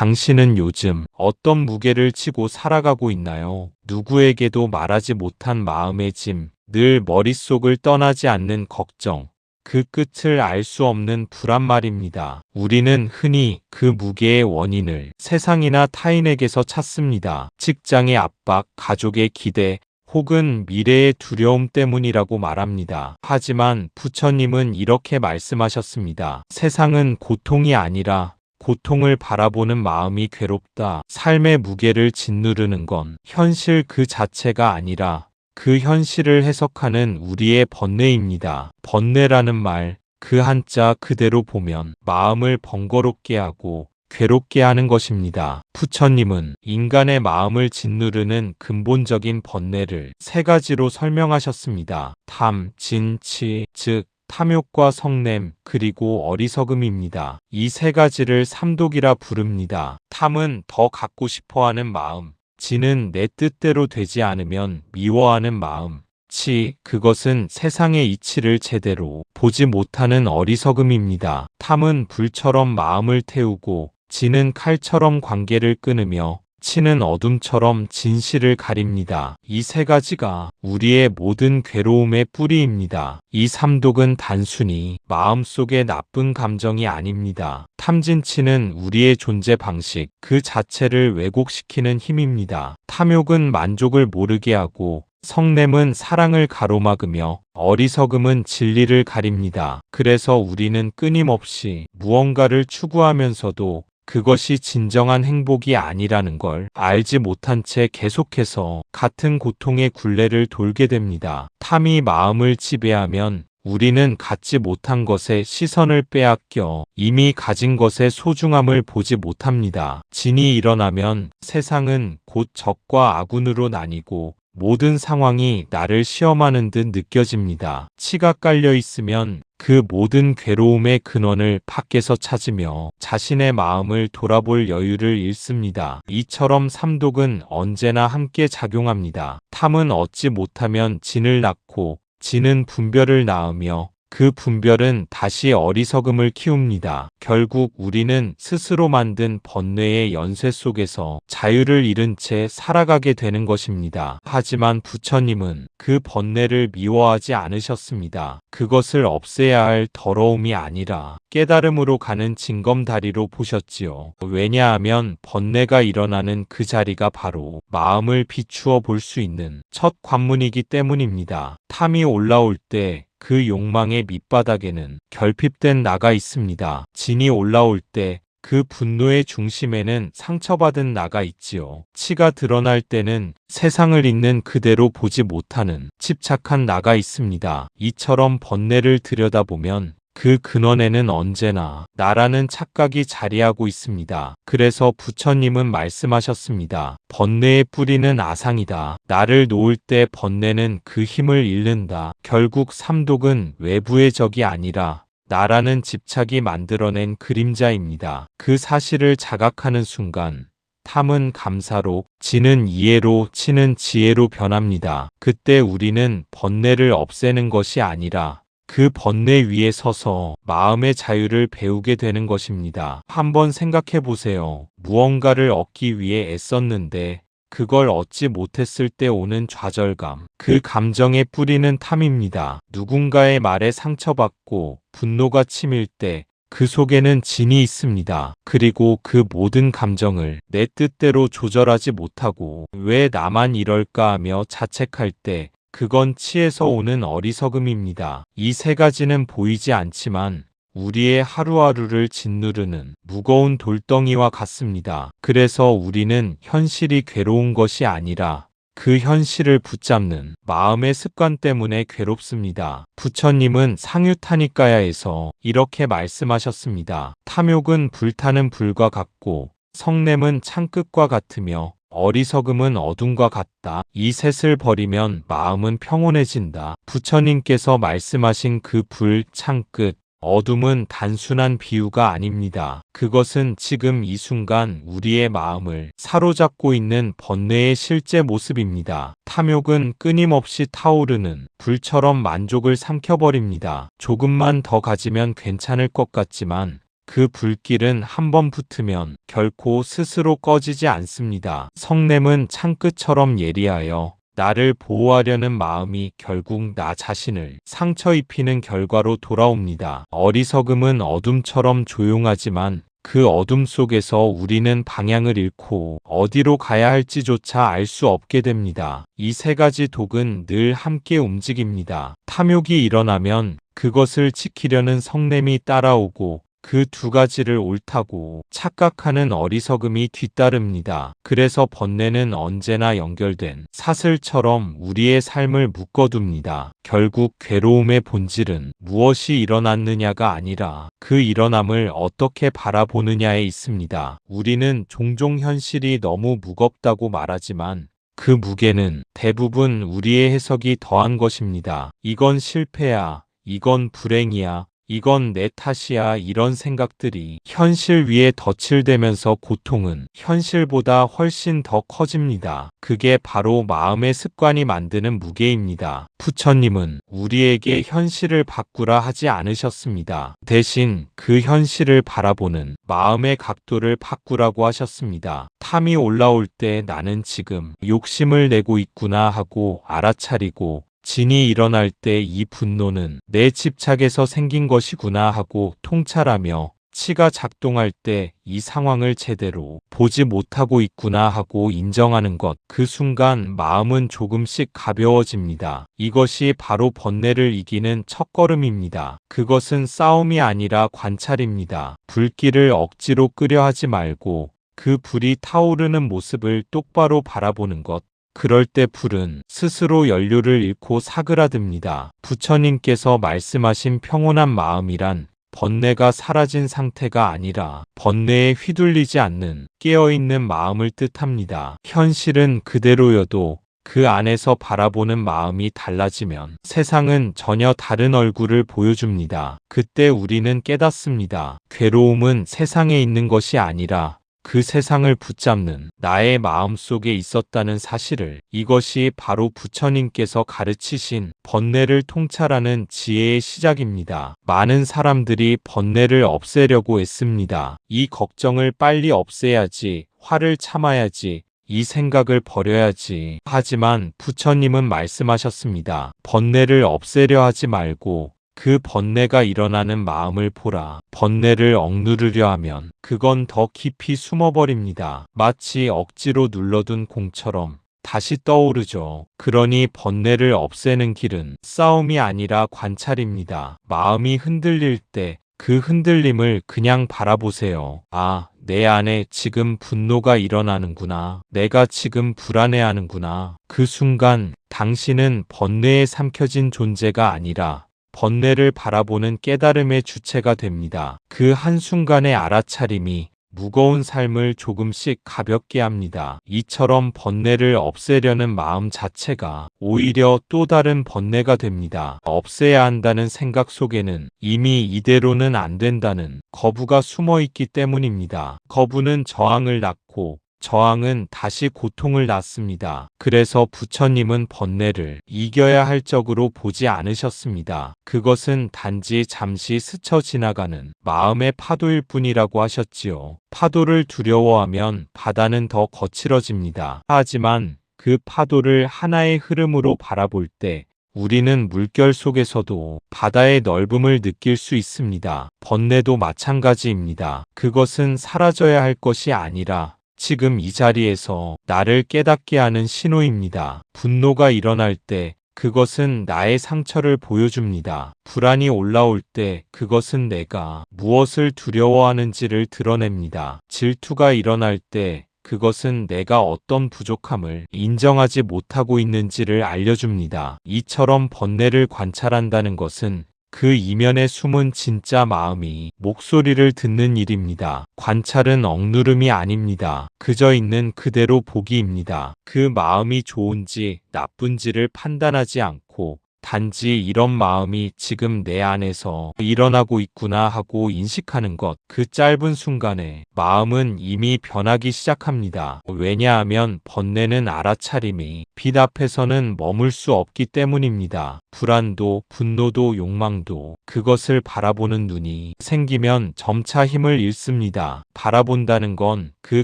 당신은 요즘 어떤 무게를 지고 살아가고 있나요? 누구에게도 말하지 못한 마음의 짐, 늘 머릿속을 떠나지 않는 걱정, 그 끝을 알 수 없는 불안 말입니다. 우리는 흔히 그 무게의 원인을 세상이나 타인에게서 찾습니다. 직장의 압박, 가족의 기대, 혹은 미래의 두려움 때문이라고 말합니다. 하지만 부처님은 이렇게 말씀하셨습니다. 세상은 고통이 아니라 고통을 바라보는 마음이 괴롭다. 삶의 무게를 짓누르는 건 현실 그 자체가 아니라 그 현실을 해석하는 우리의 번뇌입니다. 번뇌라는 말, 그 한자 그대로 보면 마음을 번거롭게 하고 괴롭게 하는 것입니다. 부처님은 인간의 마음을 짓누르는 근본적인 번뇌를 세 가지로 설명하셨습니다. 탐, 진, 치, 즉 탐욕과 성냄, 그리고 어리석음입니다. 이 세 가지를 삼독이라 부릅니다. 탐은 더 갖고 싶어하는 마음, 진은 내 뜻대로 되지 않으면 미워하는 마음, 치, 그것은 세상의 이치를 제대로 보지 못하는 어리석음입니다. 탐은 불처럼 마음을 태우고 진은 칼처럼 관계를 끊으며 치는 어둠처럼 진실을 가립니다. 이 세 가지가 우리의 모든 괴로움의 뿌리입니다. 이 삼독은 단순히 마음속의 나쁜 감정이 아닙니다. 탐진치는 우리의 존재 방식, 그 자체를 왜곡시키는 힘입니다. 탐욕은 만족을 모르게 하고 성냄은 사랑을 가로막으며 어리석음은 진리를 가립니다. 그래서 우리는 끊임없이 무언가를 추구하면서도 그것이 진정한 행복이 아니라는 걸 알지 못한 채 계속해서 같은 고통의 굴레를 돌게 됩니다. 탐이 마음을 지배하면 우리는 갖지 못한 것에 시선을 빼앗겨 이미 가진 것의 소중함을 보지 못합니다. 진이 일어나면 세상은 곧 적과 아군으로 나뉘고 모든 상황이 나를 시험하는 듯 느껴집니다. 치가 깔려 있으면 그 모든 괴로움의 근원을 밖에서 찾으며 자신의 마음을 돌아볼 여유를 잃습니다. 이처럼 삼독은 언제나 함께 작용합니다. 탐은 얻지 못하면 진을 낳고 진은 분별을 낳으며 그 분별은 다시 어리석음을 키웁니다. 결국 우리는 스스로 만든 번뇌의 연쇄 속에서 자유를 잃은 채 살아가게 되는 것입니다. 하지만 부처님은 그 번뇌를 미워하지 않으셨습니다. 그것을 없애야 할 더러움이 아니라 깨달음으로 가는 징검다리로 보셨지요. 왜냐하면 번뇌가 일어나는 그 자리가 바로 마음을 비추어 볼 수 있는 첫 관문이기 때문입니다. 탐이 올라올 때 그 욕망의 밑바닥에는 결핍된 나가 있습니다. 진이 올라올 때 그 분노의 중심에는 상처받은 나가 있지요. 치가 드러날 때는 세상을 있는 그대로 보지 못하는 집착한 나가 있습니다. 이처럼 번뇌를 들여다보면 그 근원에는 언제나 나라는 착각이 자리하고 있습니다. 그래서 부처님은 말씀하셨습니다. 번뇌의 뿌리는 아상이다. 나를 놓을 때 번뇌는 그 힘을 잃는다. 결국 삼독은 외부의 적이 아니라 나라는 집착이 만들어낸 그림자입니다. 그 사실을 자각하는 순간 탐은 감사로, 진은 이해로, 치는 지혜로 변합니다. 그때 우리는 번뇌를 없애는 것이 아니라 그 번뇌 위에 서서 마음의 자유를 배우게 되는 것입니다. 한번 생각해 보세요. 무언가를 얻기 위해 애썼는데 그걸 얻지 못했을 때 오는 좌절감. 그 감정의 뿌리는 탐입니다. 누군가의 말에 상처받고 분노가 치밀 때 그 속에는 진이 있습니다. 그리고 그 모든 감정을 내 뜻대로 조절하지 못하고 왜 나만 이럴까 하며 자책할 때 그건 치에서 오는 어리석음입니다. 이 세 가지는 보이지 않지만 우리의 하루하루를 짓누르는 무거운 돌덩이와 같습니다. 그래서 우리는 현실이 괴로운 것이 아니라 그 현실을 붙잡는 마음의 습관 때문에 괴롭습니다. 부처님은 상유타니까야에서 이렇게 말씀하셨습니다. 탐욕은 불타는 불과 같고 성냄은 창끝과 같으며 어리석음은 어둠과 같다. 이 셋을 버리면 마음은 평온해진다. 부처님께서 말씀하신 그 불, 창끝, 어둠은 단순한 비유가 아닙니다. 그것은 지금 이 순간 우리의 마음을 사로잡고 있는 번뇌의 실제 모습입니다. 탐욕은 끊임없이 타오르는 불처럼 만족을 삼켜버립니다. 조금만 더 가지면 괜찮을 것 같지만 그 불길은 한번 붙으면 결코 스스로 꺼지지 않습니다. 성냄은 창끝처럼 예리하여 나를 보호하려는 마음이 결국 나 자신을 상처 입히는 결과로 돌아옵니다. 어리석음은 어둠처럼 조용하지만 그 어둠 속에서 우리는 방향을 잃고 어디로 가야 할지조차 알 수 없게 됩니다. 이 세 가지 독은 늘 함께 움직입니다. 탐욕이 일어나면 그것을 지키려는 성냄이 따라오고 그 두 가지를 옳다고 착각하는 어리석음이 뒤따릅니다. 그래서 번뇌는 언제나 연결된 사슬처럼 우리의 삶을 묶어둡니다. 결국 괴로움의 본질은 무엇이 일어났느냐가 아니라 그 일어남을 어떻게 바라보느냐에 있습니다. 우리는 종종 현실이 너무 무겁다고 말하지만 그 무게는 대부분 우리의 해석이 더한 것입니다. 이건 실패야, 이건 불행이야, 이건 내 탓이야, 이런 생각들이 현실 위에 덧칠되면서 고통은 현실보다 훨씬 더 커집니다. 그게 바로 마음의 습관이 만드는 무게입니다. 부처님은 우리에게 현실을 바꾸라 하지 않으셨습니다. 대신 그 현실을 바라보는 마음의 각도를 바꾸라고 하셨습니다. 탐이 올라올 때 나는 지금 욕심을 내고 있구나 하고 알아차리고, 진이 일어날 때 이 분노는 내 집착에서 생긴 것이구나 하고 통찰하며, 치가 작동할 때 이 상황을 제대로 보지 못하고 있구나 하고 인정하는 것, 그 순간 마음은 조금씩 가벼워집니다. 이것이 바로 번뇌를 이기는 첫걸음입니다. 그것은 싸움이 아니라 관찰입니다. 불길을 억지로 끄려 하지 말고 그 불이 타오르는 모습을 똑바로 바라보는 것, 그럴 때 불은 스스로 연료를 잃고 사그라듭니다. 부처님께서 말씀하신 평온한 마음이란 번뇌가 사라진 상태가 아니라 번뇌에 휘둘리지 않는 깨어있는 마음을 뜻합니다. 현실은 그대로여도 그 안에서 바라보는 마음이 달라지면 세상은 전혀 다른 얼굴을 보여줍니다. 그때 우리는 깨닫습니다. 괴로움은 세상에 있는 것이 아니라 그 세상을 붙잡는 나의 마음 속에 있었다는 사실을. 이것이 바로 부처님께서 가르치신 번뇌를 통찰하는 지혜의 시작입니다. 많은 사람들이 번뇌를 없애려고 애씁니다. 이 걱정을 빨리 없애야지, 화를 참아야지, 이 생각을 버려야지. 하지만 부처님은 말씀하셨습니다. 번뇌를 없애려 하지 말고 그 번뇌가 일어나는 마음을 보라. 번뇌를 억누르려 하면 그건 더 깊이 숨어버립니다. 마치 억지로 눌러둔 공처럼 다시 떠오르죠. 그러니 번뇌를 없애는 길은 싸움이 아니라 관찰입니다. 마음이 흔들릴 때 그 흔들림을 그냥 바라보세요. 아, 내 안에 지금 분노가 일어나는구나. 내가 지금 불안해하는구나. 그 순간 당신은 번뇌에 삼켜진 존재가 아니라 번뇌를 바라보는 깨달음의 주체가 됩니다. 그 한순간의 알아차림이 무거운 삶을 조금씩 가볍게 합니다. 이처럼 번뇌를 없애려는 마음 자체가 오히려 또 다른 번뇌가 됩니다. 없애야 한다는 생각 속에는 이미 이대로는 안 된다는 거부가 숨어 있기 때문입니다. 거부는 저항을 낳고 저항은 다시 고통을 낳습니다. 그래서 부처님은 번뇌를 이겨야 할 적으로 보지 않으셨습니다. 그것은 단지 잠시 스쳐 지나가는 마음의 파도일 뿐이라고 하셨지요. 파도를 두려워하면 바다는 더 거칠어집니다. 하지만 그 파도를 하나의 흐름으로 바라볼 때 우리는 물결 속에서도 바다의 넓음을 느낄 수 있습니다. 번뇌도 마찬가지입니다. 그것은 사라져야 할 것이 아니라 지금 이 자리에서 나를 깨닫게 하는 신호입니다. 분노가 일어날 때 그것은 나의 상처를 보여줍니다. 불안이 올라올 때 그것은 내가 무엇을 두려워하는지를 드러냅니다. 질투가 일어날 때 그것은 내가 어떤 부족함을 인정하지 못하고 있는지를 알려줍니다. 이처럼 번뇌를 관찰한다는 것은 그 이면에 숨은 진짜 마음이 목소리를 듣는 일입니다. 관찰은 억누름이 아닙니다. 그저 있는 그대로 보기입니다. 그 마음이 좋은지 나쁜지를 판단하지 않고 단지 이런 마음이 지금 내 안에서 일어나고 있구나 하고 인식하는 것, 그 짧은 순간에 마음은 이미 변하기 시작합니다. 왜냐하면 번뇌는 알아차림이 빛 앞에서는 머물 수 없기 때문입니다. 불안도, 분노도, 욕망도 그것을 바라보는 눈이 생기면 점차 힘을 잃습니다. 바라본다는 건 그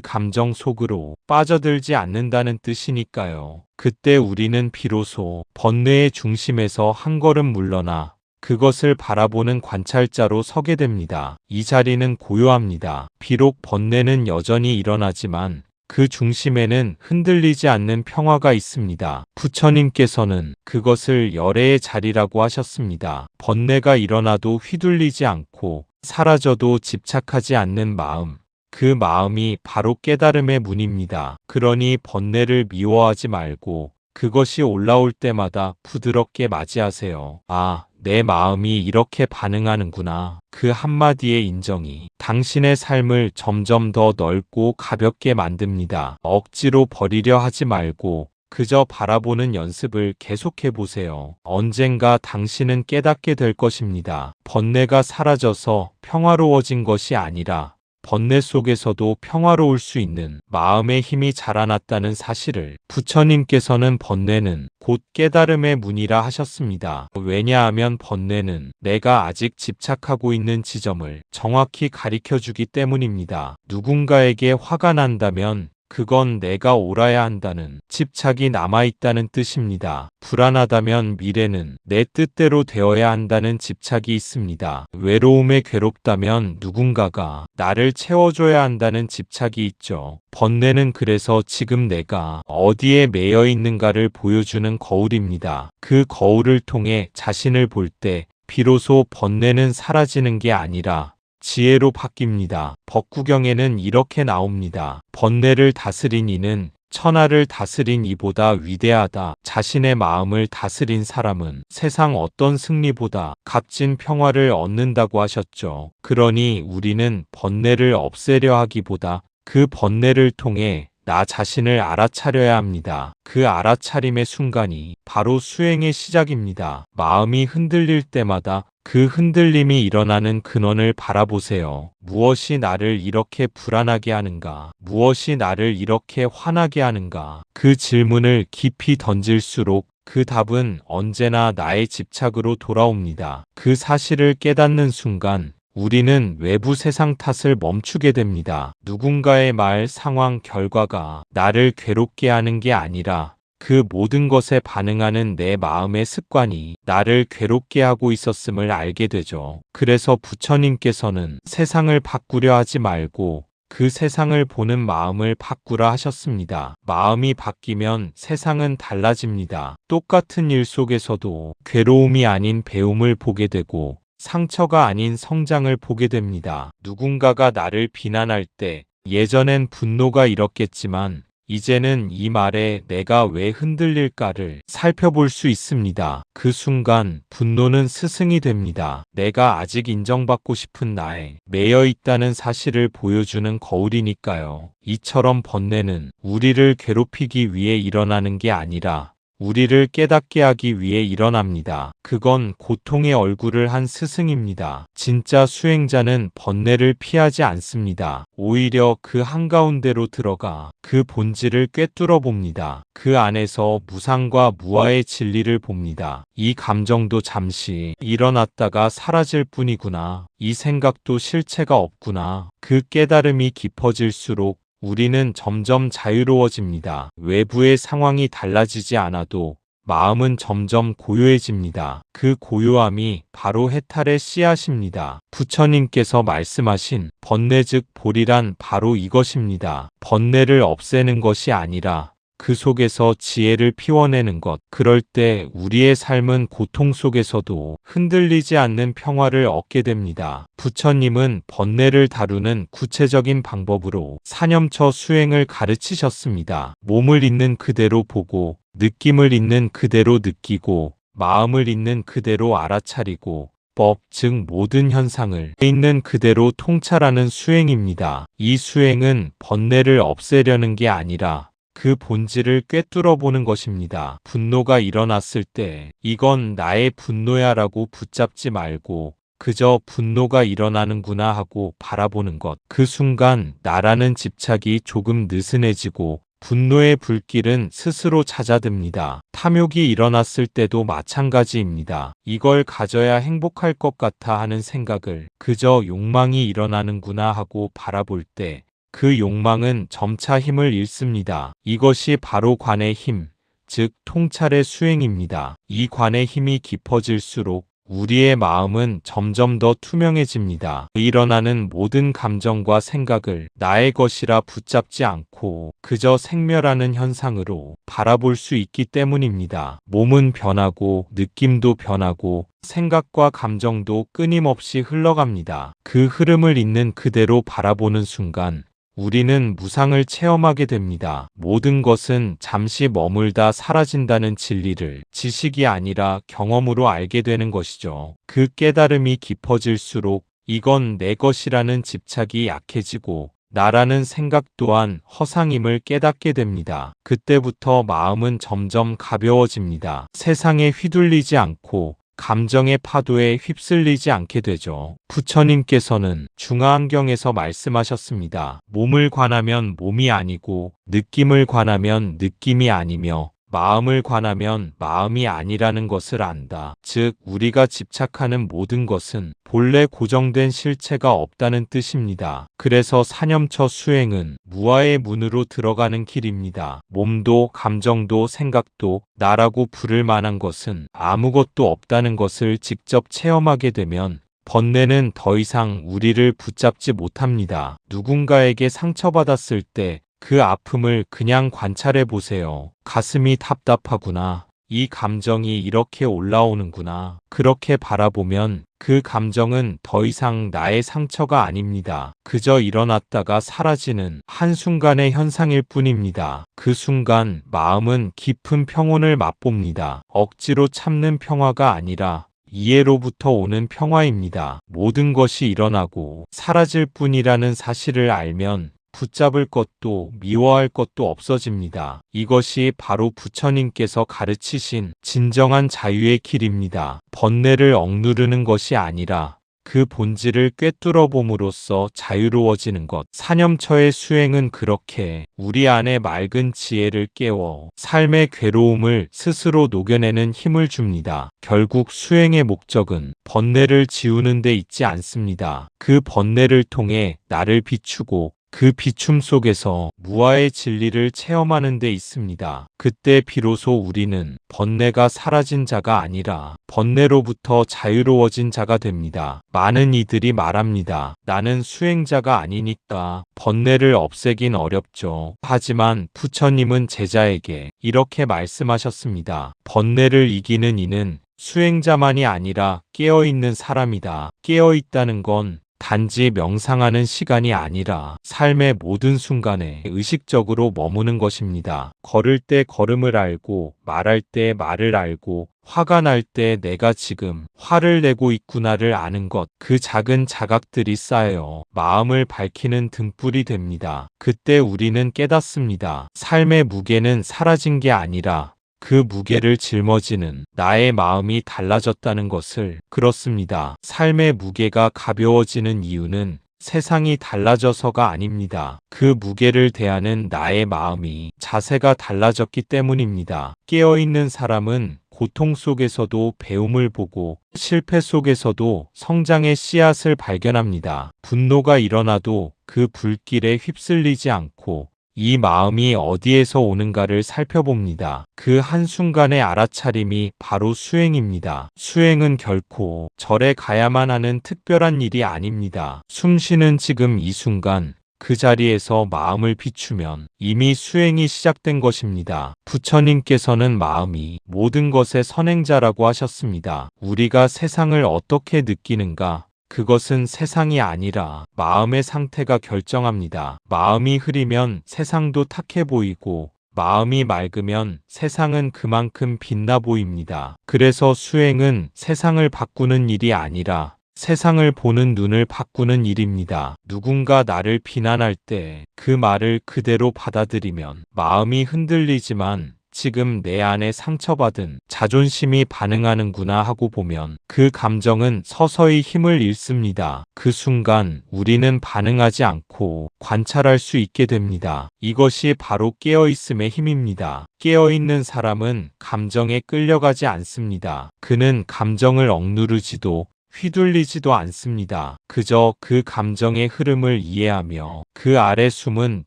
감정 속으로 빠져들지 않는다는 뜻이니까요. 그때 우리는 비로소 번뇌의 중심에서 한 걸음 물러나 그것을 바라보는 관찰자로 서게 됩니다. 이 자리는 고요합니다. 비록 번뇌는 여전히 일어나지만 그 중심에는 흔들리지 않는 평화가 있습니다. 부처님께서는 그것을 열애의 자리라고 하셨습니다. 번뇌가 일어나도 휘둘리지 않고 사라져도 집착하지 않는 마음. 그 마음이 바로 깨달음의 문입니다. 그러니 번뇌를 미워하지 말고 그것이 올라올 때마다 부드럽게 맞이하세요. 아, 내 마음이 이렇게 반응하는구나. 그 한마디의 인정이 당신의 삶을 점점 더 넓고 가볍게 만듭니다. 억지로 버리려 하지 말고 그저 바라보는 연습을 계속해 보세요. 언젠가 당신은 깨닫게 될 것입니다. 번뇌가 사라져서 평화로워진 것이 아니라 번뇌 속에서도 평화로울 수 있는 마음의 힘이 자라났다는 사실을 부처님께서는 번뇌는 곧 깨달음의 문이라 하셨습니다. 왜냐하면 번뇌는 내가 아직 집착하고 있는 지점을 정확히 가리켜주기 때문입니다. 누군가에게 화가 난다면 그건 내가 옳아야 한다는 집착이 남아있다는 뜻입니다. 불안하다면 미래는 내 뜻대로 되어야 한다는 집착이 있습니다. 외로움에 괴롭다면 누군가가 나를 채워줘야 한다는 집착이 있죠. 번뇌는 그래서 지금 내가 어디에 매여 있는가를 보여주는 거울입니다. 그 거울을 통해 자신을 볼 때 비로소 번뇌는 사라지는 게 아니라 지혜로 바뀝니다. 법구경에는 이렇게 나옵니다. 번뇌를 다스린 이는 천하를 다스린 이보다 위대하다. 자신의 마음을 다스린 사람은 세상 어떤 승리보다 값진 평화를 얻는다고 하셨죠. 그러니 우리는 번뇌를 없애려 하기보다 그 번뇌를 통해 나 자신을 알아차려야 합니다. 그 알아차림의 순간이 바로 수행의 시작입니다. 마음이 흔들릴 때마다 그 흔들림이 일어나는 근원을 바라보세요. 무엇이 나를 이렇게 불안하게 하는가? 무엇이 나를 이렇게 화나게 하는가? 그 질문을 깊이 던질수록 그 답은 언제나 나의 집착으로 돌아옵니다. 그 사실을 깨닫는 순간 우리는 외부 세상 탓을 멈추게 됩니다. 누군가의 말, 상황, 결과가 나를 괴롭게 하는 게 아니라 그 모든 것에 반응하는 내 마음의 습관이 나를 괴롭게 하고 있었음을 알게 되죠. 그래서 부처님께서는 세상을 바꾸려 하지 말고 그 세상을 보는 마음을 바꾸라 하셨습니다. 마음이 바뀌면 세상은 달라집니다. 똑같은 일 속에서도 괴로움이 아닌 배움을 보게 되고 상처가 아닌 성장을 보게 됩니다. 누군가가 나를 비난할 때 예전엔 분노가 일었겠지만 이제는 이 말에 내가 왜 흔들릴까를 살펴볼 수 있습니다. 그 순간 분노는 스승이 됩니다. 내가 아직 인정받고 싶은 나에 매여 있다는 사실을 보여주는 거울이니까요. 이처럼 번뇌는 우리를 괴롭히기 위해 일어나는 게 아니라 우리를 깨닫게 하기 위해 일어납니다. 그건 고통의 얼굴을 한 스승입니다. 진짜 수행자는 번뇌를 피하지 않습니다. 오히려 그 한가운데로 들어가 그 본질을 꿰뚫어 봅니다. 그 안에서 무상과 무아의 진리를 봅니다. 이 감정도 잠시 일어났다가 사라질 뿐이구나. 이 생각도 실체가 없구나. 그 깨달음이 깊어질수록 우리는 점점 자유로워집니다. 외부의 상황이 달라지지 않아도 마음은 점점 고요해집니다. 그 고요함이 바로 해탈의 씨앗입니다. 부처님께서 말씀하신 번뇌 즉 볼이란 바로 이것입니다. 번뇌를 없애는 것이 아니라 그 속에서 지혜를 피워내는 것. 그럴 때 우리의 삶은 고통 속에서도 흔들리지 않는 평화를 얻게 됩니다. 부처님은 번뇌를 다루는 구체적인 방법으로 사념처 수행을 가르치셨습니다. 몸을 있는 그대로 보고, 느낌을 있는 그대로 느끼고, 마음을 있는 그대로 알아차리고, 법, 즉 모든 현상을 있는 그대로 통찰하는 수행입니다. 이 수행은 번뇌를 없애려는 게 아니라 그 본질을 꿰뚫어 보는 것입니다. 분노가 일어났을 때 이건 나의 분노야 라고 붙잡지 말고 그저 분노가 일어나는구나 하고 바라보는 것. 그 순간 나라는 집착이 조금 느슨해지고 분노의 불길은 스스로 잦아듭니다. 탐욕이 일어났을 때도 마찬가지입니다. 이걸 가져야 행복할 것 같아 하는 생각을 그저 욕망이 일어나는구나 하고 바라볼 때 그 욕망은 점차 힘을 잃습니다. 이것이 바로 관의 힘, 즉 통찰의 수행입니다. 이 관의 힘이 깊어질수록 우리의 마음은 점점 더 투명해집니다. 일어나는 모든 감정과 생각을 나의 것이라 붙잡지 않고 그저 생멸하는 현상으로 바라볼 수 있기 때문입니다. 몸은 변하고 느낌도 변하고 생각과 감정도 끊임없이 흘러갑니다. 그 흐름을 있는 그대로 바라보는 순간 우리는 무상을 체험하게 됩니다. 모든 것은 잠시 머물다 사라진다는 진리를 지식이 아니라 경험으로 알게 되는 것이죠. 그 깨달음이 깊어질수록 이건 내 것이라는 집착이 약해지고 나라는 생각 또한 허상임을 깨닫게 됩니다. 그때부터 마음은 점점 가벼워집니다. 세상에 휘둘리지 않고 감정의 파도에 휩쓸리지 않게 되죠. 부처님께서는 중화안경에서 말씀하셨습니다. 몸을 관하면 몸이 아니고 느낌을 관하면 느낌이 아니며 마음을 관하면 마음이 아니라는 것을 안다. 즉 우리가 집착하는 모든 것은 본래 고정된 실체가 없다는 뜻입니다. 그래서 사념처 수행은 무아의 문으로 들어가는 길입니다. 몸도 감정도 생각도 나라고 부를 만한 것은 아무것도 없다는 것을 직접 체험하게 되면 번뇌는 더 이상 우리를 붙잡지 못합니다. 누군가에게 상처받았을 때 그 아픔을 그냥 관찰해 보세요. 가슴이 답답하구나. 이 감정이 이렇게 올라오는구나. 그렇게 바라보면 그 감정은 더 이상 나의 상처가 아닙니다. 그저 일어났다가 사라지는 한순간의 현상일 뿐입니다. 그 순간 마음은 깊은 평온을 맛봅니다. 억지로 참는 평화가 아니라 이해로부터 오는 평화입니다. 모든 것이 일어나고 사라질 뿐이라는 사실을 알면 붙잡을 것도 미워할 것도 없어집니다. 이것이 바로 부처님께서 가르치신 진정한 자유의 길입니다. 번뇌를 억누르는 것이 아니라 그 본질을 꿰뚫어 봄으로써 자유로워지는 것. 사념처의 수행은 그렇게 우리 안에 맑은 지혜를 깨워 삶의 괴로움을 스스로 녹여내는 힘을 줍니다. 결국 수행의 목적은 번뇌를 지우는 데 있지 않습니다. 그 번뇌를 통해 나를 비추고 그 비춤 속에서 무아의 진리를 체험하는 데 있습니다. 그때 비로소 우리는 번뇌가 사라진 자가 아니라 번뇌로부터 자유로워진 자가 됩니다. 많은 이들이 말합니다. 나는 수행자가 아니니까 번뇌를 없애긴 어렵죠. 하지만 부처님은 제자에게 이렇게 말씀하셨습니다. 번뇌를 이기는 이는 수행자만이 아니라 깨어있는 사람이다. 깨어있다는 건 단지 명상하는 시간이 아니라 삶의 모든 순간에 의식적으로 머무는 것입니다. 걸을 때 걸음을 알고 말할 때 말을 알고 화가 날 때 내가 지금 화를 내고 있구나를 아는 것. 그 작은 자각들이 쌓여 마음을 밝히는 등불이 됩니다. 그때 우리는 깨닫습니다. 삶의 무게는 사라진 게 아니라 그 무게를 짊어지는 나의 마음이 달라졌다는 것을. 그렇습니다. 삶의 무게가 가벼워지는 이유는 세상이 달라져서가 아닙니다. 그 무게를 대하는 나의 마음이 자세가 달라졌기 때문입니다. 깨어있는 사람은 고통 속에서도 배움을 보고 실패 속에서도 성장의 씨앗을 발견합니다. 분노가 일어나도 그 불길에 휩쓸리지 않고 이 마음이 어디에서 오는가를 살펴봅니다. 그 한순간의 알아차림이 바로 수행입니다. 수행은 결코 절에 가야만 하는 특별한 일이 아닙니다. 숨쉬는 지금 이 순간 그 자리에서 마음을 비추면 이미 수행이 시작된 것입니다. 부처님께서는 마음이 모든 것의 선행자라고 하셨습니다. 우리가 세상을 어떻게 느끼는가? 그것은 세상이 아니라 마음의 상태가 결정합니다. 마음이 흐리면 세상도 탁해 보이고 마음이 맑으면 세상은 그만큼 빛나 보입니다. 그래서 수행은 세상을 바꾸는 일이 아니라 세상을 보는 눈을 바꾸는 일입니다. 누군가 나를 비난할 때 그 말을 그대로 받아들이면 마음이 흔들리지만 지금 내 안에 상처받은 자존심이 반응하는구나 하고 보면 그 감정은 서서히 힘을 잃습니다. 그 순간 우리는 반응하지 않고 관찰할 수 있게 됩니다. 이것이 바로 깨어있음의 힘입니다. 깨어있는 사람은 감정에 끌려가지 않습니다. 그는 감정을 억누르지도 휘둘리지도 않습니다. 그저 그 감정의 흐름을 이해하며 그 아래 숨은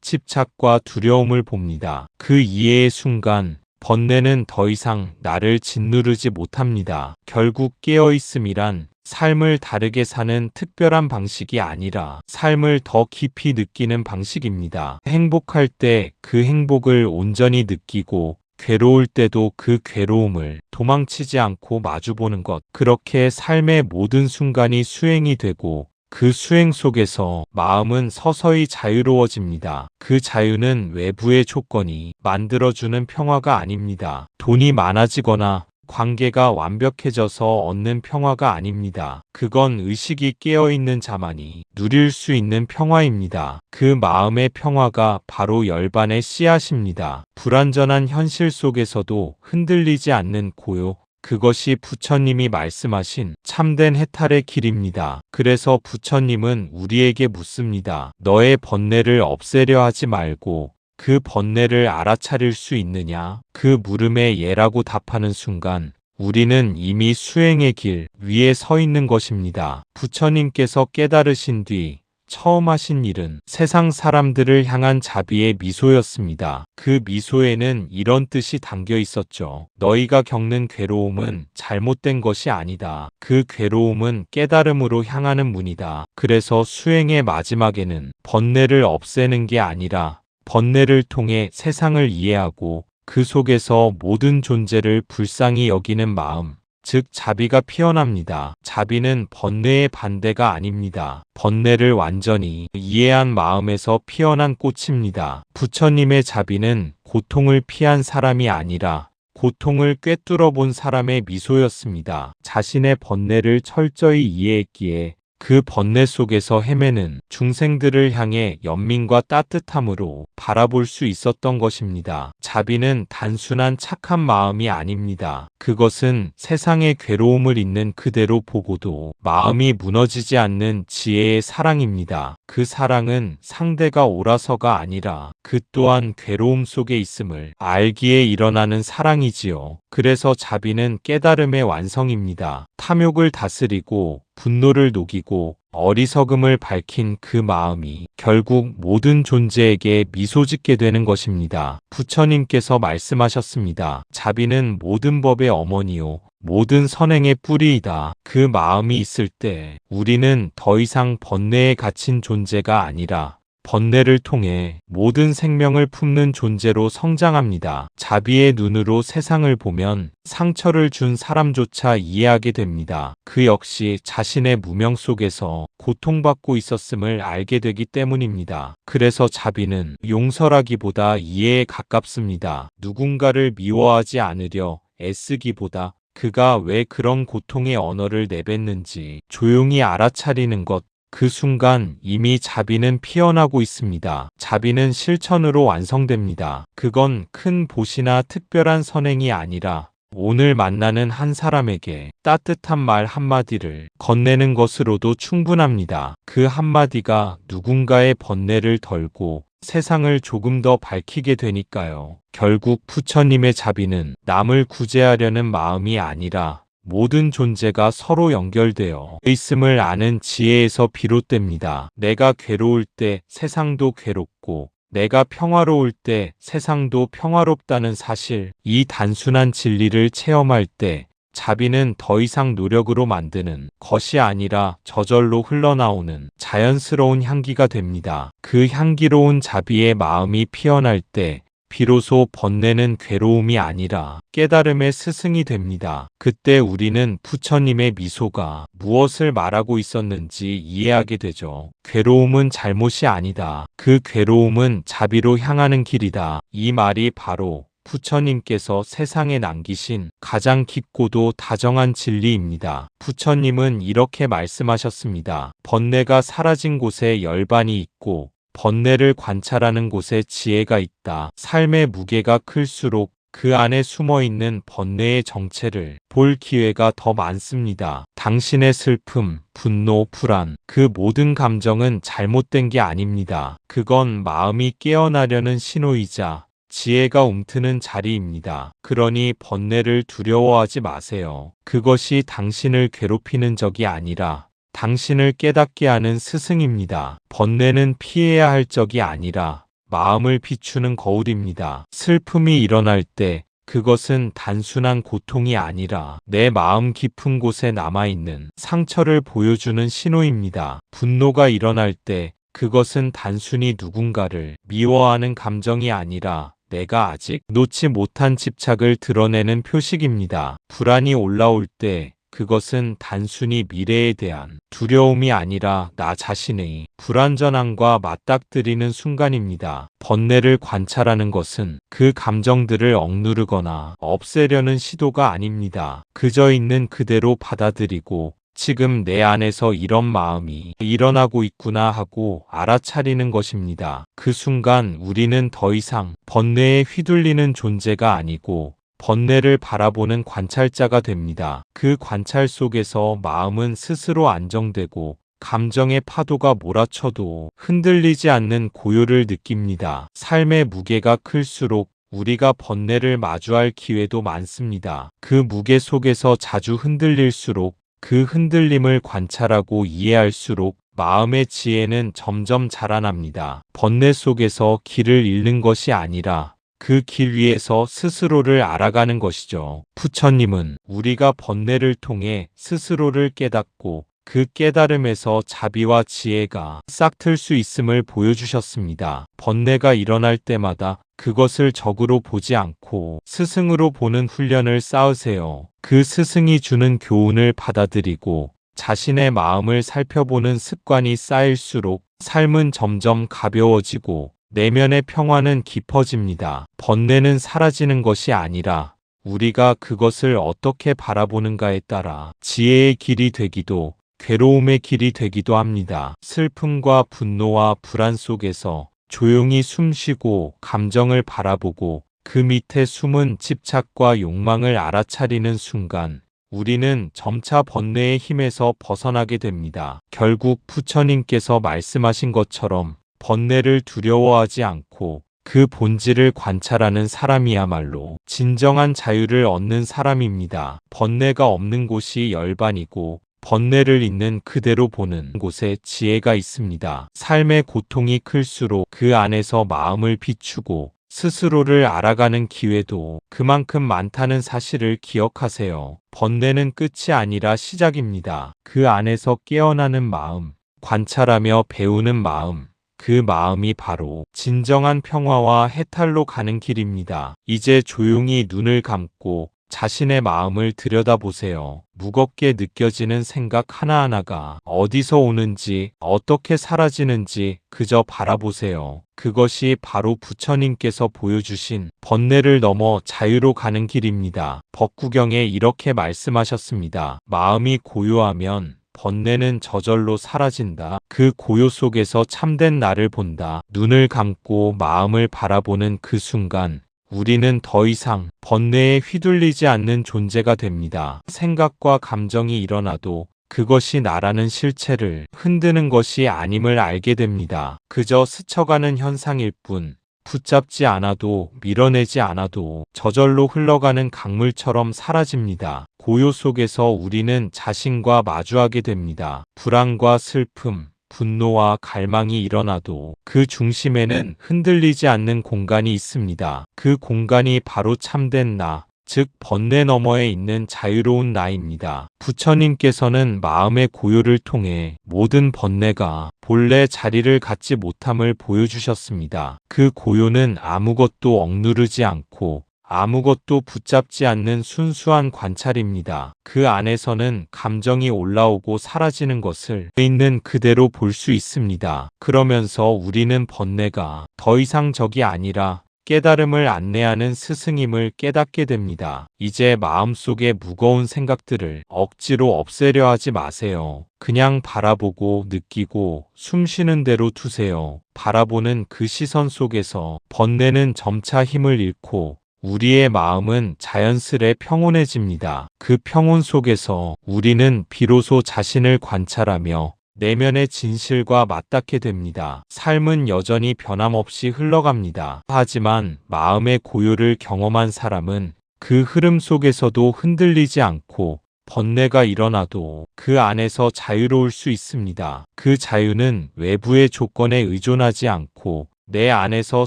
집착과 두려움을 봅니다. 그 이해의 순간 번뇌는 더 이상 나를 짓누르지 못합니다. 결국 깨어있음이란 삶을 다르게 사는 특별한 방식이 아니라 삶을 더 깊이 느끼는 방식입니다. 행복할 때 그 행복을 온전히 느끼고 괴로울 때도 그 괴로움을 도망치지 않고 마주보는 것. 그렇게 삶의 모든 순간이 수행이 되고 그 수행 속에서 마음은 서서히 자유로워집니다. 그 자유는 외부의 조건이 만들어주는 평화가 아닙니다. 돈이 많아지거나 관계가 완벽해져서 얻는 평화가 아닙니다. 그건 의식이 깨어있는 자만이 누릴 수 있는 평화입니다. 그 마음의 평화가 바로 열반의 씨앗입니다. 불완전한 현실 속에서도 흔들리지 않는 고요. 그것이 부처님이 말씀하신 참된 해탈의 길입니다. 그래서 부처님은 우리에게 묻습니다. 너의 번뇌를 없애려 하지 말고 그 번뇌를 알아차릴 수 있느냐? 그 물음에 예라고 답하는 순간 우리는 이미 수행의 길 위에 서 있는 것입니다. 부처님께서 깨달으신 뒤 처음 하신 일은 세상 사람들을 향한 자비의 미소였습니다. 그 미소에는 이런 뜻이 담겨 있었죠. 너희가 겪는 괴로움은 잘못된 것이 아니다. 그 괴로움은 깨달음으로 향하는 문이다. 그래서 수행의 마지막에는 번뇌를 없애는 게 아니라 번뇌를 통해 세상을 이해하고 그 속에서 모든 존재를 불쌍히 여기는 마음, 즉 자비가 피어납니다. 자비는 번뇌의 반대가 아닙니다. 번뇌를 완전히 이해한 마음에서 피어난 꽃입니다. 부처님의 자비는 고통을 피한 사람이 아니라 고통을 꿰뚫어 본 사람의 미소였습니다. 자신의 번뇌를 철저히 이해했기에 그 번뇌 속에서 헤매는 중생들을 향해 연민과 따뜻함으로 바라볼 수 있었던 것입니다. 자비는 단순한 착한 마음이 아닙니다. 그것은 세상의 괴로움을 있는 그대로 보고도 마음이 무너지지 않는 지혜의 사랑입니다. 그 사랑은 상대가 옳아서가 아니라 그 또한 괴로움 속에 있음을 알기에 일어나는 사랑이지요. 그래서 자비는 깨달음의 완성입니다. 탐욕을 다스리고 분노를 녹이고 어리석음을 밝힌 그 마음이 결국 모든 존재에게 미소 짓게 되는 것입니다. 부처님께서 말씀하셨습니다. 자비는 모든 법의 어머니요 모든 선행의 뿌리이다. 그 마음이 있을 때 우리는 더 이상 번뇌에 갇힌 존재가 아니라 번뇌를 통해 모든 생명을 품는 존재로 성장합니다. 자비의 눈으로 세상을 보면 상처를 준 사람조차 이해하게 됩니다. 그 역시 자신의 무명 속에서 고통받고 있었음을 알게 되기 때문입니다. 그래서 자비는 용서라기보다 이해에 가깝습니다. 누군가를 미워하지 않으려 애쓰기보다 그가 왜 그런 고통의 언어를 내뱉는지 조용히 알아차리는 것, 그 순간 이미 자비는 피어나고 있습니다. 자비는 실천으로 완성됩니다. 그건 큰 보시나 특별한 선행이 아니라 오늘 만나는 한 사람에게 따뜻한 말 한마디를 건네는 것으로도 충분합니다. 그 한마디가 누군가의 번뇌를 덜고 세상을 조금 더 밝히게 되니까요. 결국 부처님의 자비는 남을 구제하려는 마음이 아니라 모든 존재가 서로 연결되어 있음을 아는 지혜에서 비롯됩니다. 내가 괴로울 때 세상도 괴롭고 내가 평화로울 때 세상도 평화롭다는 사실, 이 단순한 진리를 체험할 때 자비는 더 이상 노력으로 만드는 것이 아니라 저절로 흘러나오는 자연스러운 향기가 됩니다. 그 향기로운 자비의 마음이 피어날 때 비로소 번뇌는 괴로움이 아니라 깨달음의 스승이 됩니다. 그때 우리는 부처님의 미소가 무엇을 말하고 있었는지 이해하게 되죠. 괴로움은 잘못이 아니다. 그 괴로움은 자비로 향하는 길이다. 이 말이 바로 부처님께서 세상에 남기신 가장 깊고도 다정한 진리입니다. 부처님은 이렇게 말씀하셨습니다. 번뇌가 사라진 곳에 열반이 있고 번뇌를 관찰하는 곳에 지혜가 있다. 삶의 무게가 클수록 그 안에 숨어있는 번뇌의 정체를 볼 기회가 더 많습니다. 당신의 슬픔, 분노, 불안, 그 모든 감정은 잘못된 게 아닙니다. 그건 마음이 깨어나려는 신호이자 지혜가 움트는 자리입니다. 그러니 번뇌를 두려워하지 마세요. 그것이 당신을 괴롭히는 적이 아니라 당신을 깨닫게 하는 스승입니다. 번뇌는 피해야 할 적이 아니라 마음을 비추는 거울입니다. 슬픔이 일어날 때 그것은 단순한 고통이 아니라 내 마음 깊은 곳에 남아있는 상처를 보여주는 신호입니다. 분노가 일어날 때 그것은 단순히 누군가를 미워하는 감정이 아니라 내가 아직 놓지 못한 집착을 드러내는 표식입니다. 불안이 올라올 때 그것은 단순히 미래에 대한 두려움이 아니라 나 자신의 불완전함과 맞닥뜨리는 순간입니다. 번뇌를 관찰하는 것은 그 감정들을 억누르거나 없애려는 시도가 아닙니다. 그저 있는 그대로 받아들이고 지금 내 안에서 이런 마음이 일어나고 있구나 하고 알아차리는 것입니다. 그 순간 우리는 더 이상 번뇌에 휘둘리는 존재가 아니고 번뇌를 바라보는 관찰자가 됩니다. 그 관찰 속에서 마음은 스스로 안정되고 감정의 파도가 몰아쳐도 흔들리지 않는 고요를 느낍니다. 삶의 무게가 클수록 우리가 번뇌를 마주할 기회도 많습니다. 그 무게 속에서 자주 흔들릴수록 그 흔들림을 관찰하고 이해할수록 마음의 지혜는 점점 자라납니다. 번뇌 속에서 길을 잃는 것이 아니라 그 길 위에서 스스로를 알아가는 것이죠. 부처님은 우리가 번뇌를 통해 스스로를 깨닫고 그 깨달음에서 자비와 지혜가 싹틀 수 있음을 보여주셨습니다. 번뇌가 일어날 때마다 그것을 적으로 보지 않고 스승으로 보는 훈련을 쌓으세요. 그 스승이 주는 교훈을 받아들이고 자신의 마음을 살펴보는 습관이 쌓일수록 삶은 점점 가벼워지고 내면의 평화는 깊어집니다. 번뇌는 사라지는 것이 아니라 우리가 그것을 어떻게 바라보는가에 따라 지혜의 길이 되기도 괴로움의 길이 되기도 합니다. 슬픔과 분노와 불안 속에서 조용히 숨쉬고 감정을 바라보고 그 밑에 숨은 집착과 욕망을 알아차리는 순간 우리는 점차 번뇌의 힘에서 벗어나게 됩니다. 결국 부처님께서 말씀하신 것처럼 번뇌를 두려워하지 않고 그 본질을 관찰하는 사람이야말로 진정한 자유를 얻는 사람입니다. 번뇌가 없는 곳이 열반이고 번뇌를 있는 그대로 보는 곳에 지혜가 있습니다. 삶의 고통이 클수록 그 안에서 마음을 비추고 스스로를 알아가는 기회도 그만큼 많다는 사실을 기억하세요. 번뇌는 끝이 아니라 시작입니다. 그 안에서 깨어나는 마음, 관찰하며 배우는 마음, 그 마음이 바로 진정한 평화와 해탈로 가는 길입니다. 이제 조용히 눈을 감고 자신의 마음을 들여다보세요. 무겁게 느껴지는 생각 하나하나가 어디서 오는지 어떻게 사라지는지 그저 바라보세요. 그것이 바로 부처님께서 보여주신 번뇌를 넘어 자유로 가는 길입니다. 법구경에 이렇게 말씀하셨습니다. 마음이 고요하면 번뇌는 저절로 사라진다. 그 고요 속에서 참된 나를 본다. 눈을 감고 마음을 바라보는 그 순간 우리는 더 이상 번뇌에 휘둘리지 않는 존재가 됩니다. 생각과 감정이 일어나도 그것이 나라는 실체를 흔드는 것이 아님을 알게 됩니다. 그저 스쳐가는 현상일 뿐, 붙잡지 않아도 밀어내지 않아도 저절로 흘러가는 강물처럼 사라집니다. 고요 속에서 우리는 자신과 마주하게 됩니다. 불안과 슬픔, 분노와 갈망이 일어나도 그 중심에는 흔들리지 않는 공간이 있습니다. 그 공간이 바로 참된 나, 즉 번뇌 너머에 있는 자유로운 나입니다. 부처님께서는 마음의 고요를 통해 모든 번뇌가 본래 자리를 갖지 못함을 보여주셨습니다. 그 고요는 아무것도 억누르지 않고 아무것도 붙잡지 않는 순수한 관찰입니다. 그 안에서는 감정이 올라오고 사라지는 것을 있는 그대로 볼 수 있습니다. 그러면서 우리는 번뇌가 더 이상 적이 아니라 깨달음을 안내하는 스승임을 깨닫게 됩니다. 이제 마음속의 무거운 생각들을 억지로 없애려 하지 마세요. 그냥 바라보고 느끼고 숨 쉬는 대로 두세요. 바라보는 그 시선 속에서 번뇌는 점차 힘을 잃고 우리의 마음은 자연스레 평온해집니다. 그 평온 속에서 우리는 비로소 자신을 관찰하며 내면의 진실과 맞닿게 됩니다. 삶은 여전히 변함없이 흘러갑니다. 하지만 마음의 고요를 경험한 사람은 그 흐름 속에서도 흔들리지 않고 번뇌가 일어나도 그 안에서 자유로울 수 있습니다. 그 자유는 외부의 조건에 의존하지 않고 내 안에서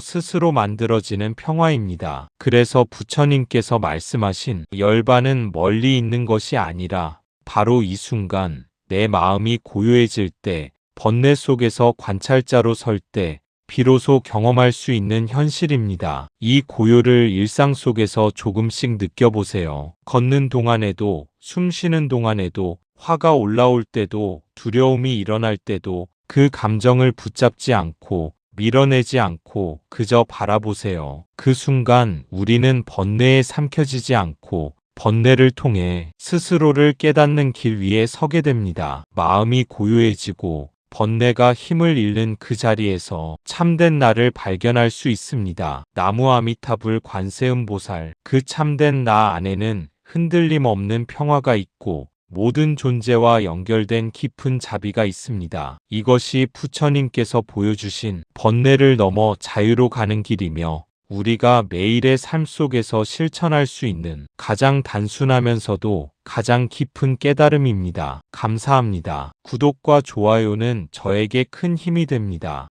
스스로 만들어지는 평화입니다. 그래서 부처님께서 말씀하신 열반은 멀리 있는 것이 아니라 바로 이 순간 내 마음이 고요해질 때, 번뇌 속에서 관찰자로 설 때, 비로소 경험할 수 있는 현실입니다. 이 고요를 일상 속에서 조금씩 느껴보세요. 걷는 동안에도, 숨 쉬는 동안에도, 화가 올라올 때도, 두려움이 일어날 때도 그 감정을 붙잡지 않고 밀어내지 않고 그저 바라보세요. 그 순간 우리는 번뇌에 삼켜지지 않고 번뇌를 통해 스스로를 깨닫는 길 위에 서게 됩니다. 마음이 고요해지고 번뇌가 힘을 잃는 그 자리에서 참된 나를 발견할 수 있습니다. 나무 아미타불 관세음보살, 그 참된 나 안에는 흔들림 없는 평화가 있고 모든 존재와 연결된 깊은 자비가 있습니다. 이것이 부처님께서 보여주신 번뇌를 넘어 자유로 가는 길이며 우리가 매일의 삶 속에서 실천할 수 있는 가장 단순하면서도 가장 깊은 깨달음입니다. 감사합니다. 구독과 좋아요는 저에게 큰 힘이 됩니다.